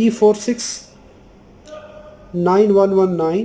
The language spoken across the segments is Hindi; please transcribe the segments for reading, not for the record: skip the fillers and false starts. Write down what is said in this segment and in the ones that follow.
E469119.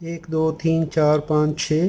1 2 3 4 5 6.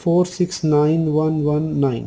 469119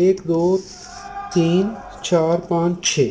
1 2 3 4 5 6.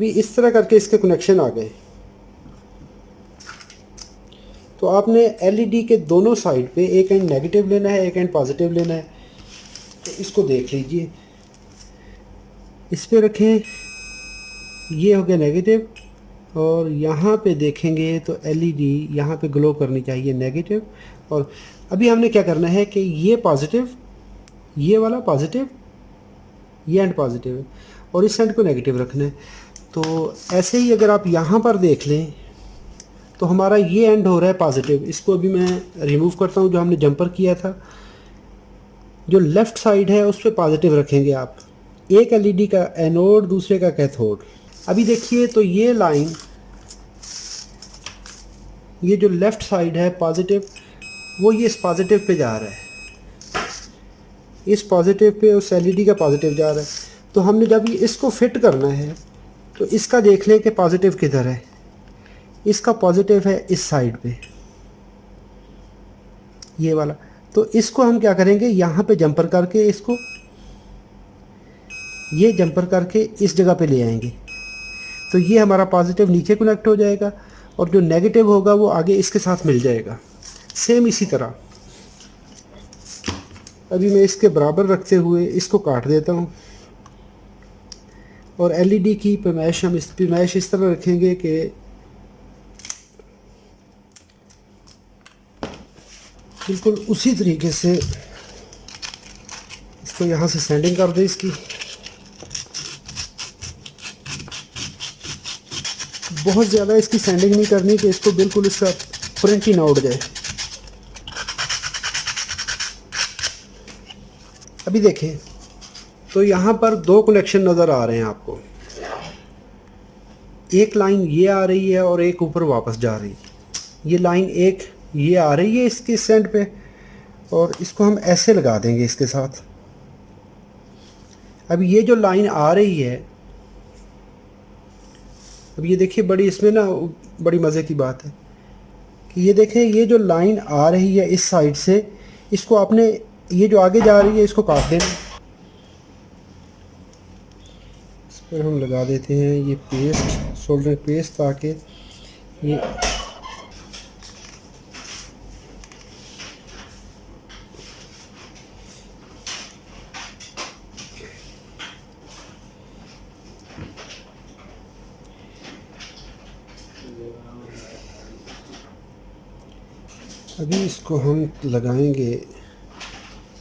अभी इस तरह करके इसके कनेक्शन आ गए। तो आपने एलईडी के दोनों साइड पे एक एंड नेगेटिव लेना है, एक एंड पॉजिटिव लेना है। तो इसको देख लीजिए, इस पे रखें, ये हो गया नेगेटिव, और यहाँ पे देखेंगे तो एलईडी यहाँ पे ग्लो करनी चाहिए नेगेटिव। और अभी हमने क्या करना है कि ये पॉजिटिव, ये वाला पॉजिटिव, ये एंड पॉजिटिव है, और इस एंड को नेगेटिव रखना है। तो ऐसे ही अगर आप यहाँ पर देख लें तो हमारा ये एंड हो रहा है पॉजिटिव। इसको अभी मैं रिमूव करता हूँ, जो हमने जंपर किया था। जो लेफ़्ट साइड है उस पर पॉजिटिव रखेंगे आप, एक एलईडी का एनोड, दूसरे का कैथोड। अभी देखिए तो ये लाइन, ये जो लेफ़्ट साइड है पॉजिटिव, वो ये इस पॉजिटिव पे जा रहा है, इस पॉजिटिव पे उस एलईडी का पॉजिटिव जा रहा है। तो हमने जब ये इसको फिट करना है तो इसका देख लें कि पॉजिटिव किधर है। इसका पॉजिटिव है इस साइड पे, ये वाला। तो इसको हम क्या करेंगे, यहाँ पे जंपर करके इसको, ये जंपर करके इस जगह पे ले आएंगे। तो ये हमारा पॉजिटिव नीचे कनेक्ट हो जाएगा, और जो नेगेटिव होगा वो आगे इसके साथ मिल जाएगा। सेम इसी तरह अभी मैं इसके बराबर रखते हुए इसको काट देता हूँ। और एलईडी की पैमाइश हम इस तरह रखेंगे कि बिल्कुल उसी तरीके से इसको यहाँ से सैंडिंग कर दे इसकी। बहुत ज़्यादा इसकी सैंडिंग नहीं करनी कि इसको बिल्कुल इसका प्रिंट ही ना उड़ जाए। अभी देखें तो यहाँ पर दो कनेक्शन नज़र आ रहे हैं आपको, एक लाइन ये आ रही है और एक ऊपर वापस जा रही है। ये लाइन एक ये आ रही है इसके सेंड पे, और इसको हम ऐसे लगा देंगे इसके साथ। अब ये जो लाइन आ रही है, अब ये देखिए, बड़ी इसमें ना बड़ी मज़े की बात है कि ये देखें, ये जो लाइन आ रही है इस साइड से, इसको आपने, ये जो आगे जा रही है इसको काट देना। इस पर हम लगा देते हैं ये पेस्ट, सोल्डरिंग पेस्ट, ताकि ये अभी इसको हम लगाएंगे।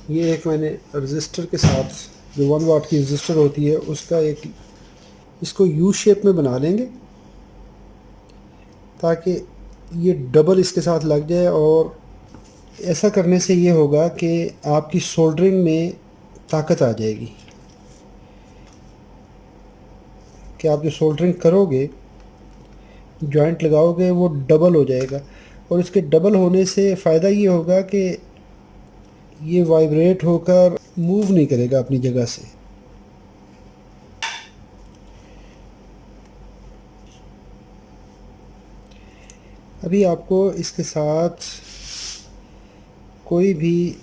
ये एक मैंने रजिस्टर के साथ, जो 1 वाट की रजिस्टर होती है उसका एक, इसको यू शेप में बना लेंगे ताकि ये डबल इसके साथ लग जाए। और ऐसा करने से ये होगा कि आपकी सोल्डरिंग में ताकत आ जाएगी, कि आप जो सोल्डरिंग करोगे, जॉइंट लगाओगे, वो डबल हो जाएगा। और इसके डबल होने से फ़ायदा ये होगा कि ये वाइब्रेट होकर मूव नहीं करेगा अपनी जगह से। अभी आपको इसके साथ कोई भी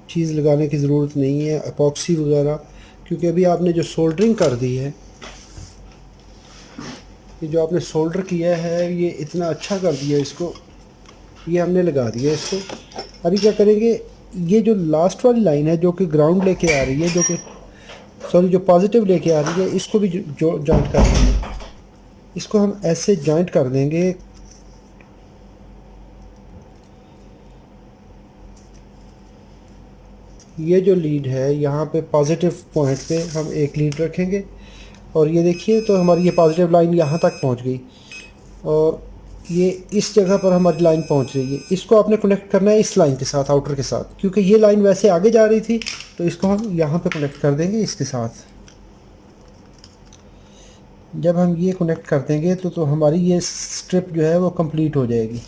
चीज़ लगाने की ज़रूरत नहीं है, एपॉक्सी वगैरह, क्योंकि अभी आपने जो सोल्डरिंग कर दी है, ये जो आपने सोल्डर किया है, ये इतना अच्छा कर दिया इसको, ये हमने लगा दिया इसको। अभी क्या करेंगे, ये जो लास्ट वाली लाइन है जो कि ग्राउंड लेके आ रही है, जो कि सॉरी जो पॉजिटिव लेके आ रही है, इसको भी जो जॉइंट कर देंगे। इसको हम ऐसे जॉइंट कर देंगे। ये जो लीड है यहाँ पे पॉजिटिव पॉइंट पे हम एक लीड रखेंगे, और ये देखिए तो हमारी ये पॉजिटिव लाइन यहाँ तक पहुँच गई, और ये इस जगह पर हमारी लाइन पहुँच रही है। इसको आपने कनेक्ट करना है इस लाइन के साथ, आउटर के साथ, क्योंकि ये लाइन वैसे आगे जा रही थी, तो इसको हम यहाँ पे कनेक्ट कर देंगे इसके साथ। जब हम ये कनेक्ट कर देंगे तो हमारी ये स्ट्रिप जो है वो कंप्लीट हो जाएगी।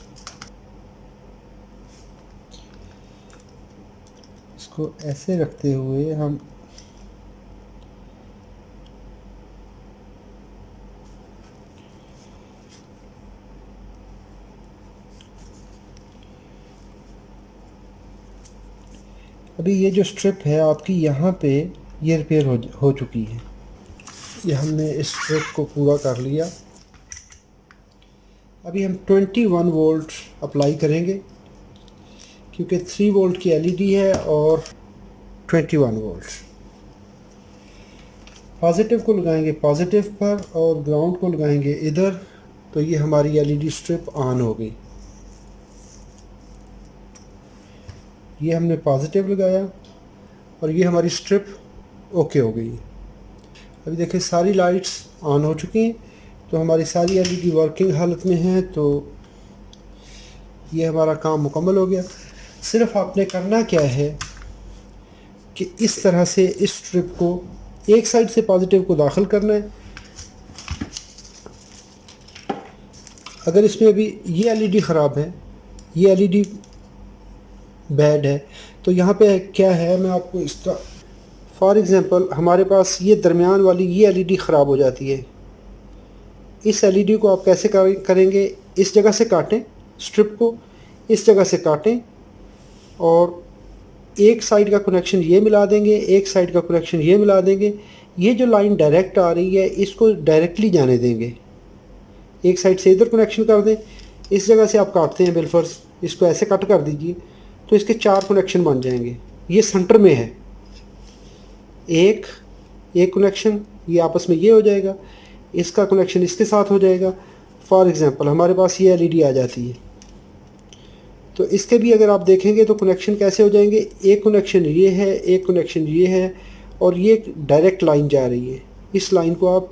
इसको ऐसे रखते हुए हम अभी ये जो स्ट्रिप है आपकी यहाँ पे, ये रिपेयर हो चुकी है। ये हमने इस स्ट्रिप को पूरा कर लिया। अभी हम 21 वोल्ट अप्लाई करेंगे क्योंकि 3 वोल्ट की एलईडी है और 21 वोल्ट। पॉजिटिव को लगाएंगे पॉजिटिव पर और ग्राउंड को लगाएंगे इधर, तो ये हमारी एलईडी स्ट्रिप ऑन हो गई। ये हमने पॉजिटिव लगाया और ये हमारी स्ट्रिप ओके हो गई। अभी देखें सारी लाइट्स ऑन हो चुकी हैं, तो हमारी सारी एलईडी वर्किंग हालत में है। तो ये हमारा काम मुकम्मल हो गया। सिर्फ आपने करना क्या है कि इस तरह से इस स्ट्रिप को एक साइड से पॉजिटिव को दाखिल करना है। अगर इसमें अभी ये एलईडी ख़राब है, ये एलईडी बैड है, तो यहाँ पे क्या है मैं आपको इसका फॉर एग्ज़ाम्पल, हमारे पास ये दरमियान वाली ये एलईडी ख़राब हो जाती है। इस एलईडी को आप कैसे करेंगे, इस जगह से काटें, स्ट्रिप को इस जगह से काटें और एक साइड का कनेक्शन ये मिला देंगे, एक साइड का कनेक्शन ये मिला देंगे। ये जो लाइन डायरेक्ट आ रही है इसको डायरेक्टली जाने देंगे। एक साइड से इधर कनेक्शन कर दें, इस जगह से आप काटते हैं बिलफर्ज, इसको ऐसे कट कर दीजिए तो इसके 4 कनेक्शन बन जाएंगे। ये सेंटर में है, एक कनेक्शन ये आपस में ये हो जाएगा, इसका कनेक्शन इसके साथ हो जाएगा। फॉर एग्ज़ाम्पल हमारे पास ये एलईडी आ जाती है, तो इसके भी अगर आप देखेंगे तो कनेक्शन कैसे हो जाएंगे, एक कनेक्शन ये है, एक कनेक्शन ये है और ये डायरेक्ट लाइन जा रही है। इस लाइन को आप,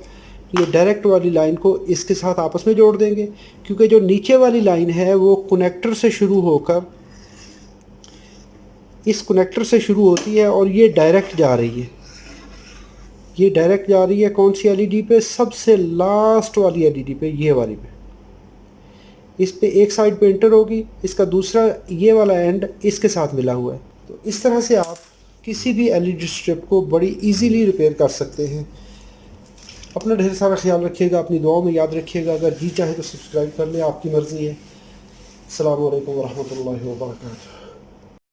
ये डायरेक्ट वाली लाइन को इसके साथ आपस में जोड़ देंगे, क्योंकि जो नीचे वाली लाइन है वो कनेक्टर से शुरू होकर इस कनेक्टर से शुरू होती है और ये डायरेक्ट जा रही है। ये डायरेक्ट जा रही है कौन सी एलईडी पे, सबसे लास्ट वाली एलईडी पे, ये वाली पे। इस पे एक साइड पे इंटर होगी, इसका दूसरा ये वाला एंड इसके साथ मिला हुआ है। तो इस तरह से आप किसी भी एलईडी स्ट्रिप को बड़ी इजीली रिपेयर कर सकते हैं। अपना ढेर सारा ख्याल रखिएगा, अपनी दुआओं में याद रखिएगा। अगर जी चाहे तो सब्सक्राइब कर लें, आपकी मर्ज़ी है। अस्सलामु अलैकुम वरहमतुल्लाहि वबरकातुहू।